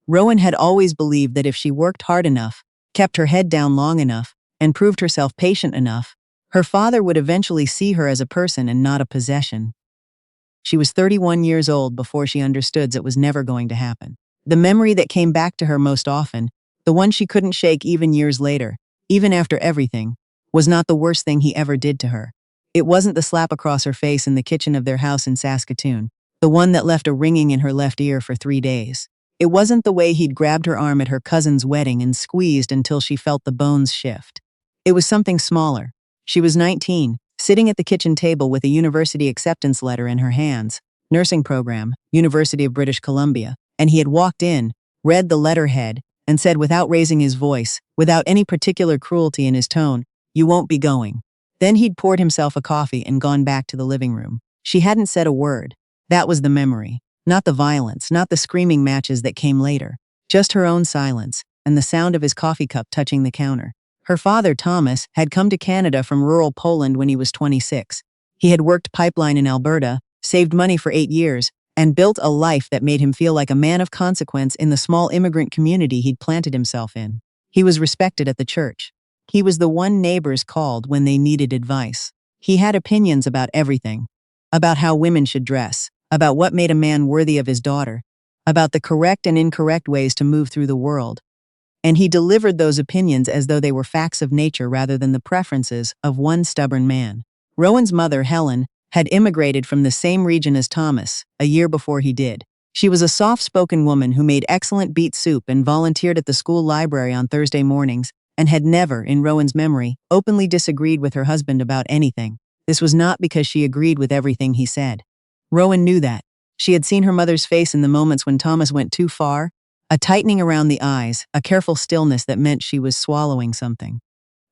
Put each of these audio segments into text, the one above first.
Rowan had always believed that if she worked hard enough, kept her head down long enough, and proved herself patient enough, her father would eventually see her as a person and not a possession. She was 31 years old before she understood that was never going to happen. The memory that came back to her most often, the one she couldn't shake even years later, even after everything, was not the worst thing he ever did to her. It wasn't the slap across her face in the kitchen of their house in Saskatoon, the one that left a ringing in her left ear for 3 days. It wasn't the way he'd grabbed her arm at her cousin's wedding and squeezed until she felt the bones shift. It was something smaller. She was 19, sitting at the kitchen table with a university acceptance letter in her hands, nursing program, University of British Columbia, and he had walked in, read the letterhead, and said without raising his voice, without any particular cruelty in his tone, "You won't be going." Then he'd poured himself a coffee and gone back to the living room. She hadn't said a word. That was the memory. Not the violence, not the screaming matches that came later. Just her own silence, and the sound of his coffee cup touching the counter. Her father, Thomas, had come to Canada from rural Poland when he was 26. He had worked pipeline in Alberta, saved money for 8 years, and built a life that made him feel like a man of consequence in the small immigrant community he'd planted himself in. He was respected at the church. He was the one neighbors called when they needed advice. He had opinions about everything. About how women should dress, about what made a man worthy of his daughter, about the correct and incorrect ways to move through the world. And he delivered those opinions as though they were facts of nature rather than the preferences of one stubborn man. Rowan's mother, Helen, had immigrated from the same region as Thomas, a year before he did. She was a soft-spoken woman who made excellent beet soup and volunteered at the school library on Thursday mornings, and had never, in Rowan's memory, openly disagreed with her husband about anything. This was not because she agreed with everything he said. Rowan knew that. She had seen her mother's face in the moments when Thomas went too far, a tightening around the eyes, a careful stillness that meant she was swallowing something.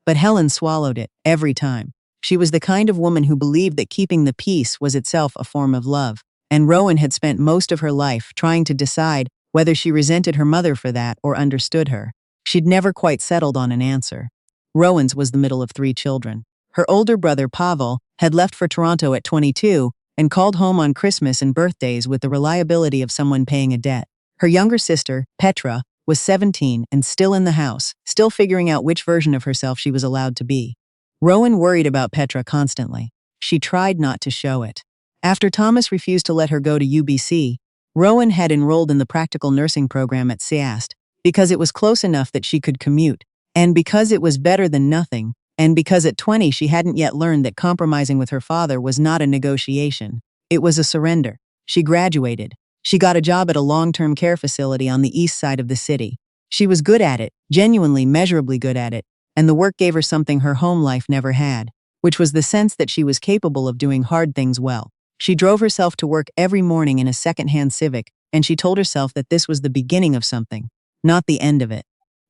But Helen swallowed it, every time. She was the kind of woman who believed that keeping the peace was itself a form of love, and Rowan had spent most of her life trying to decide whether she resented her mother for that or understood her. She'd never quite settled on an answer. Rowan's was the middle of 3 children. Her older brother, Pavel, had left for Toronto at 22 and called home on Christmas and birthdays with the reliability of someone paying a debt. Her younger sister, Petra, was 17 and still in the house, still figuring out which version of herself she was allowed to be. Rowan worried about Petra constantly. She tried not to show it. After Thomas refused to let her go to UBC, Rowan had enrolled in the practical nursing program at SAST because it was close enough that she could commute, and because it was better than nothing, and because at 20 she hadn't yet learned that compromising with her father was not a negotiation. It was a surrender. She graduated. She got a job at a long-term care facility on the east side of the city. She was good at it, genuinely, measurably good at it, and the work gave her something her home life never had, which was the sense that she was capable of doing hard things well. She drove herself to work every morning in a second-hand Civic, and she told herself that this was the beginning of something, not the end of it.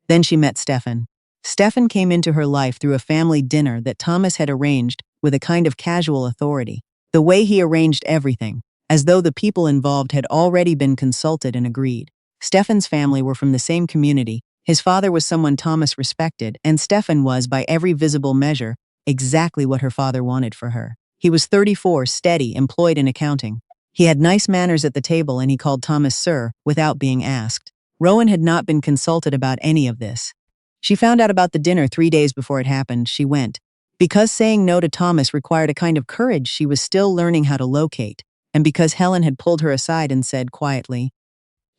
Then she met Stefan. Stefan came into her life through a family dinner that Thomas had arranged with a kind of casual authority. The way he arranged everything, as though the people involved had already been consulted and agreed. Stefan's family were from the same community. His father was someone Thomas respected, and Stefan was, by every visible measure, exactly what her father wanted for her. He was 34, steady, employed in accounting. He had nice manners at the table and he called Thomas Sir, without being asked. Rowan had not been consulted about any of this. She found out about the dinner 3 days before it happened. She went. Because saying no to Thomas required a kind of courage she was still learning how to locate, and because Helen had pulled her aside and said quietly,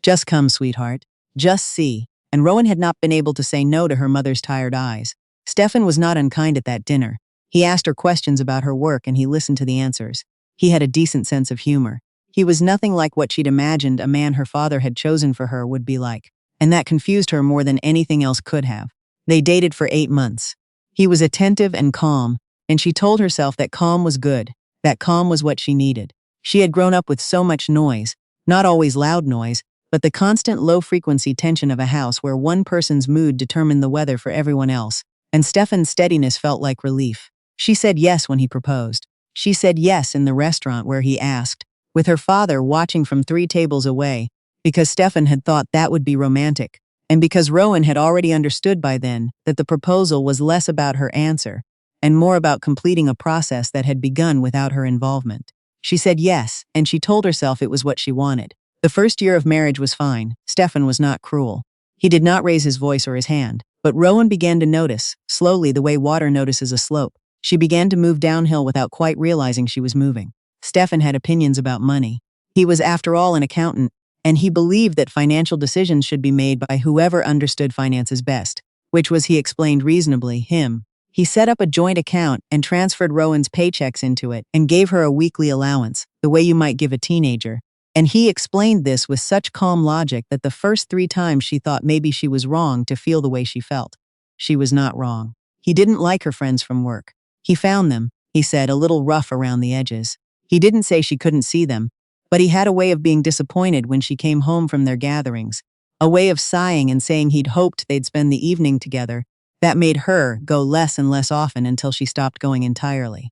"Just come, sweetheart. Just see." And Rowan had not been able to say no to her mother's tired eyes. Stefan was not unkind at that dinner. He asked her questions about her work and he listened to the answers. He had a decent sense of humor. He was nothing like what she'd imagined a man her father had chosen for her would be like, and that confused her more than anything else could have. They dated for 8 months. He was attentive and calm, and she told herself that calm was good, that calm was what she needed. She had grown up with so much noise, not always loud noise, but the constant low-frequency tension of a house where one person's mood determined the weather for everyone else, and Stefan's steadiness felt like relief. She said yes when he proposed. She said yes in the restaurant where he asked, with her father watching from 3 tables away, because Stefan had thought that would be romantic, and because Rowan had already understood by then that the proposal was less about her answer and more about completing a process that had begun without her involvement. She said yes, and she told herself it was what she wanted. The first year of marriage was fine. Stefan was not cruel. He did not raise his voice or his hand. But Rowan began to notice, slowly the way water notices a slope. She began to move downhill without quite realizing she was moving. Stefan had opinions about money. He was, after all, an accountant, and he believed that financial decisions should be made by whoever understood finances best, which was, he explained reasonably, him. He set up a joint account and transferred Rowan's paychecks into it and gave her a weekly allowance, the way you might give a teenager. And he explained this with such calm logic that the first 3 times she thought maybe she was wrong to feel the way she felt. She was not wrong. He didn't like her friends from work. He found them, he said, a little rough around the edges. He didn't say she couldn't see them, but he had a way of being disappointed when she came home from their gatherings, a way of sighing and saying he'd hoped they'd spend the evening together. That made her go less and less often until she stopped going entirely.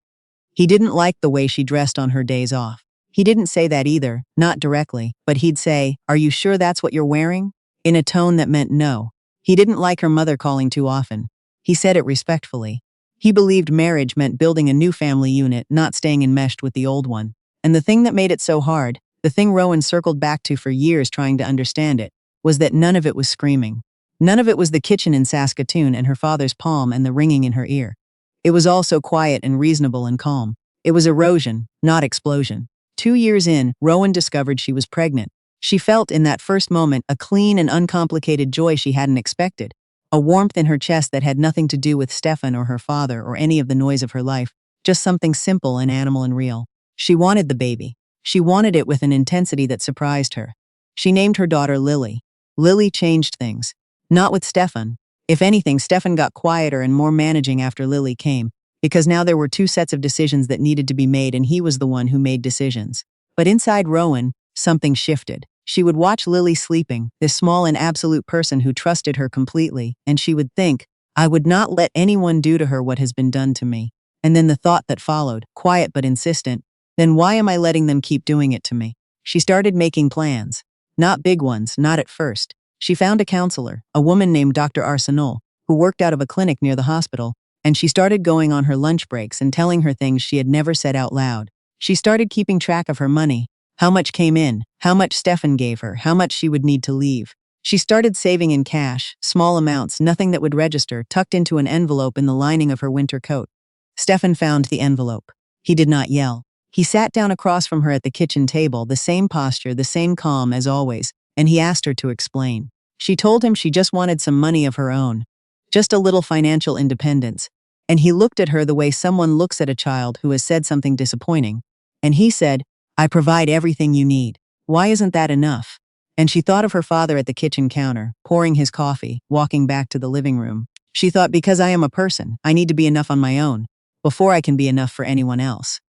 He didn't like the way she dressed on her days off. He didn't say that either, not directly, but he'd say, "Are you sure that's what you're wearing?" in a tone that meant no. He didn't like her mother calling too often. He said it respectfully. He believed marriage meant building a new family unit, not staying enmeshed with the old one. And the thing that made it so hard, the thing Rowan circled back to for years trying to understand it, was that none of it was screaming. None of it was the kitchen in Saskatoon and her father's palm and the ringing in her ear. It was all so quiet and reasonable and calm. It was erosion, not explosion. 2 years in, Rowan discovered she was pregnant. She felt in that first moment a clean and uncomplicated joy she hadn't expected, a warmth in her chest that had nothing to do with Stefan or her father or any of the noise of her life, just something simple and animal and real. She wanted the baby. She wanted it with an intensity that surprised her. She named her daughter Lily. Lily changed things. Not with Stefan. If anything, Stefan got quieter and more managing after Lily came, because now there were 2 sets of decisions that needed to be made and he was the one who made decisions. But inside Rowan, something shifted. She would watch Lily sleeping, this small and absolute person who trusted her completely, and she would think, "I would not let anyone do to her what has been done to me." And then the thought that followed, quiet but insistent, then why am I letting them keep doing it to me? She started making plans. Not big ones, not at first. She found a counselor, a woman named Dr. Arsenault, who worked out of a clinic near the hospital, and she started going on her lunch breaks and telling her things she had never said out loud. She started keeping track of her money, how much came in, how much Stefan gave her, how much she would need to leave. She started saving in cash, small amounts, nothing that would register, tucked into an envelope in the lining of her winter coat. Stefan found the envelope. He did not yell. He sat down across from her at the kitchen table, the same posture, the same calm as always, and he asked her to explain. She told him she just wanted some money of her own, just a little financial independence. And he looked at her the way someone looks at a child who has said something disappointing. And he said, "I provide everything you need. Why isn't that enough?" And she thought of her father at the kitchen counter, pouring his coffee, walking back to the living room. She thought, because I am a person, I need to be enough on my own, before I can be enough for anyone else.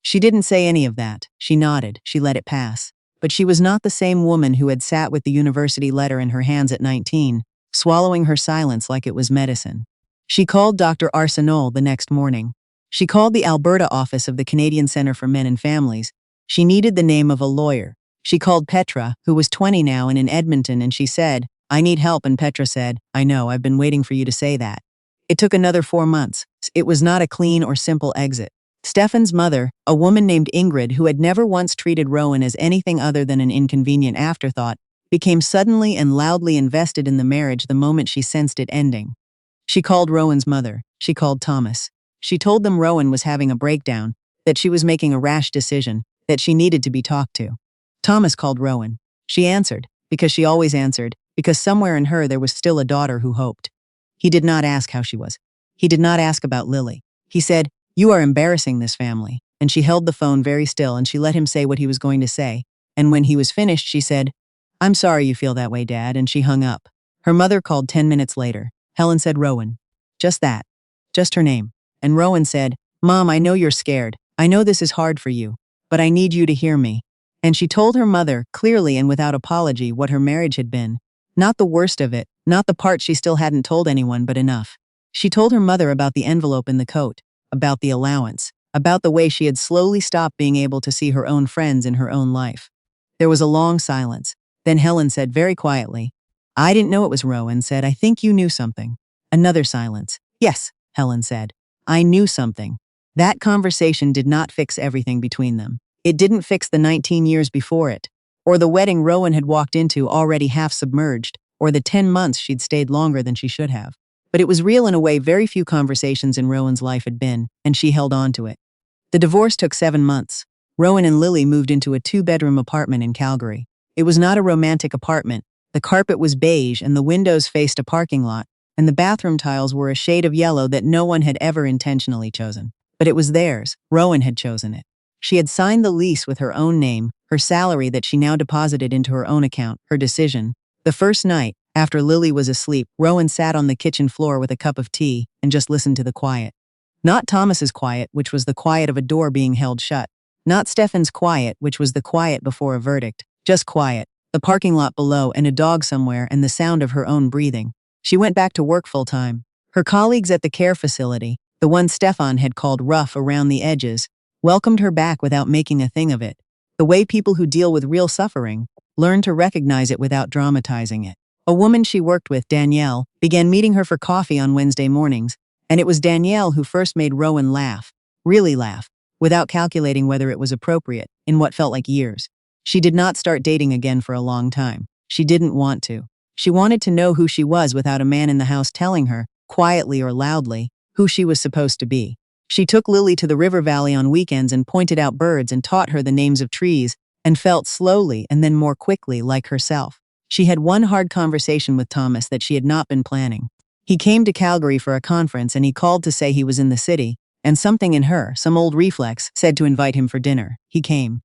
She didn't say any of that. She nodded. She let it pass. But she was not the same woman who had sat with the university letter in her hands at 19, swallowing her silence like it was medicine. She called Dr. Arsenault the next morning. She called the Alberta office of the Canadian Centre for Men and Families. She needed the name of a lawyer. She called Petra, who was 20 now and in Edmonton, and she said, "I need help," and Petra said, "I know, I've been waiting for you to say that." It took another 4 months. It was not a clean or simple exit. Stefan's mother, a woman named Ingrid who had never once treated Rowan as anything other than an inconvenient afterthought, became suddenly and loudly invested in the marriage the moment she sensed it ending. She called Rowan's mother. She called Thomas. She told them Rowan was having a breakdown, that she was making a rash decision, that she needed to be talked to. Thomas called Rowan. She answered, because she always answered, because somewhere in her there was still a daughter who hoped. He did not ask how she was. He did not ask about Lily. He said, "You are embarrassing this family." And she held the phone very still and she let him say what he was going to say. And when he was finished, she said, "I'm sorry you feel that way, Dad," and she hung up. Her mother called 10 minutes later. Helen said, "Rowan." Just that. Just her name. And Rowan said, "Mom, I know you're scared. I know this is hard for you. But I need you to hear me." And she told her mother, clearly and without apology, what her marriage had been. Not the worst of it, not the part she still hadn't told anyone, but enough. She told her mother about the envelope in the coat, about the allowance, about the way she had slowly stopped being able to see her own friends in her own life. There was a long silence. Then Helen said very quietly, "I didn't know it was Rowan," said, "I think you knew something." Another silence. "Yes," Helen said. "I knew something." That conversation did not fix everything between them. It didn't fix the 19 years before it, or the wedding Rowan had walked into already half submerged, or the 10 months she'd stayed longer than she should have. But it was real in a way very few conversations in Rowan's life had been, and she held on to it. The divorce took 7 months. Rowan and Lily moved into a 2-bedroom apartment in Calgary. It was not a romantic apartment. The carpet was beige and the windows faced a parking lot, and the bathroom tiles were a shade of yellow that no one had ever intentionally chosen. But it was theirs. Rowan had chosen it. She had signed the lease with her own name, her salary that she now deposited into her own account, her decision. The first night, after Lily was asleep, Rowan sat on the kitchen floor with a cup of tea and just listened to the quiet. Not Thomas's quiet, which was the quiet of a door being held shut. Not Stefan's quiet, which was the quiet before a verdict. Just quiet. The parking lot below and a dog somewhere and the sound of her own breathing. She went back to work full-time. Her colleagues at the care facility, the one Stefan had called rough around the edges, welcomed her back without making a thing of it. The way people who deal with real suffering learn to recognize it without dramatizing it. A woman she worked with, Danielle, began meeting her for coffee on Wednesday mornings, and it was Danielle who first made Rowan laugh, really laugh, without calculating whether it was appropriate, in what felt like years. She did not start dating again for a long time. She didn't want to. She wanted to know who she was without a man in the house telling her, quietly or loudly, who she was supposed to be. She took Lily to the river valley on weekends and pointed out birds and taught her the names of trees, and felt slowly and then more quickly like herself. She had one hard conversation with Thomas that she had not been planning. He came to Calgary for a conference and he called to say he was in the city, and something in her, some old reflex, said to invite him for dinner. He came.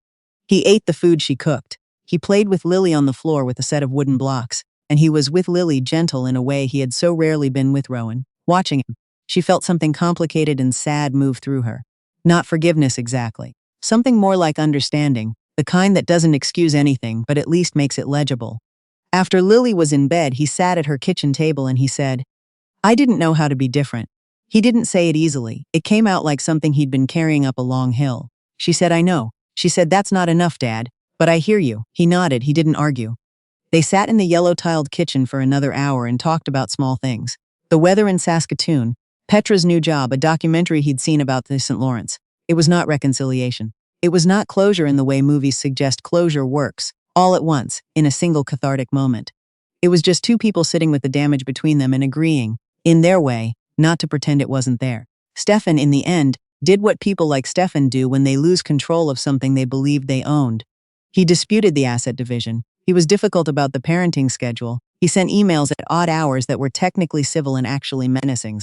He ate the food she cooked. He played with Lily on the floor with a set of wooden blocks, and he was with Lily gentle in a way he had so rarely been with Rowan. Watching him, she felt something complicated and sad move through her. Not forgiveness exactly. Something more like understanding, the kind that doesn't excuse anything but at least makes it legible. After Lily was in bed, he sat at her kitchen table and he said, "I didn't know how to be different." He didn't say it easily. It came out like something he'd been carrying up a long hill. She said, "I know." She said, "That's not enough, Dad. But I hear you." He nodded. He didn't argue. They sat in the yellow-tiled kitchen for another hour and talked about small things. The weather in Saskatoon, Petra's new job, a documentary he'd seen about the St. Lawrence. It was not reconciliation. It was not closure in the way movies suggest closure works, all at once, in a single cathartic moment. It was just two people sitting with the damage between them and agreeing, in their way, not to pretend it wasn't there. Stefan, in the end, did what people like Stefan do when they lose control of something they believed they owned. He disputed the asset division. He was difficult about the parenting schedule. He sent emails at odd hours that were technically civil and actually menacing.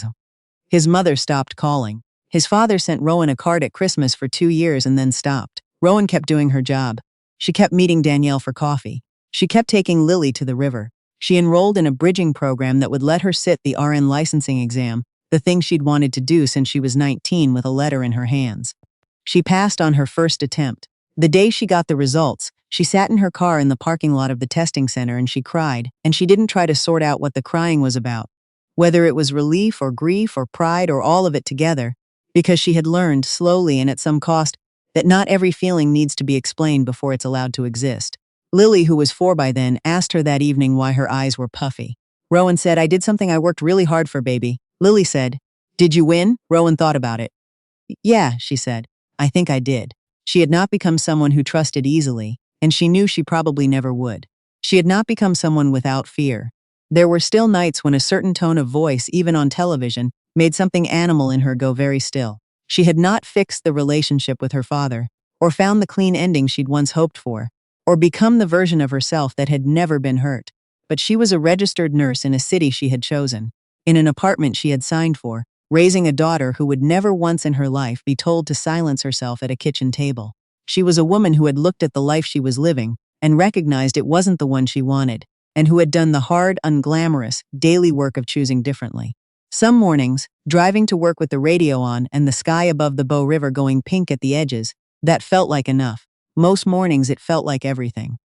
His mother stopped calling. His father sent Rowan a card at Christmas for 2 years and then stopped. Rowan kept doing her job. She kept meeting Danielle for coffee. She kept taking Lily to the river. She enrolled in a bridging program that would let her sit the RN licensing exam, the thing she'd wanted to do since she was 19 with a letter in her hands. She passed on her first attempt. The day she got the results, she sat in her car in the parking lot of the testing center and she cried, and she didn't try to sort out what the crying was about, whether it was relief or grief or pride or all of it together, because she had learned, slowly and at some cost, that not every feeling needs to be explained before it's allowed to exist. Lily, who was 4 by then, asked her that evening why her eyes were puffy. Rowan said, "I did something I worked really hard for, baby." Lily said, "Did you win?" Rowan thought about it. "Yeah," she said. "I think I did." She had not become someone who trusted easily, and she knew she probably never would. She had not become someone without fear. There were still nights when a certain tone of voice, even on television, made something animal in her go very still. She had not fixed the relationship with her father, or found the clean ending she'd once hoped for, or become the version of herself that had never been hurt. But she was a registered nurse in a city she had chosen, in an apartment she had signed for, raising a daughter who would never once in her life be told to silence herself at a kitchen table. She was a woman who had looked at the life she was living and recognized it wasn't the one she wanted, and who had done the hard, unglamorous, daily work of choosing differently. Some mornings, driving to work with the radio on and the sky above the Bow River going pink at the edges, that felt like enough. Most mornings it felt like everything.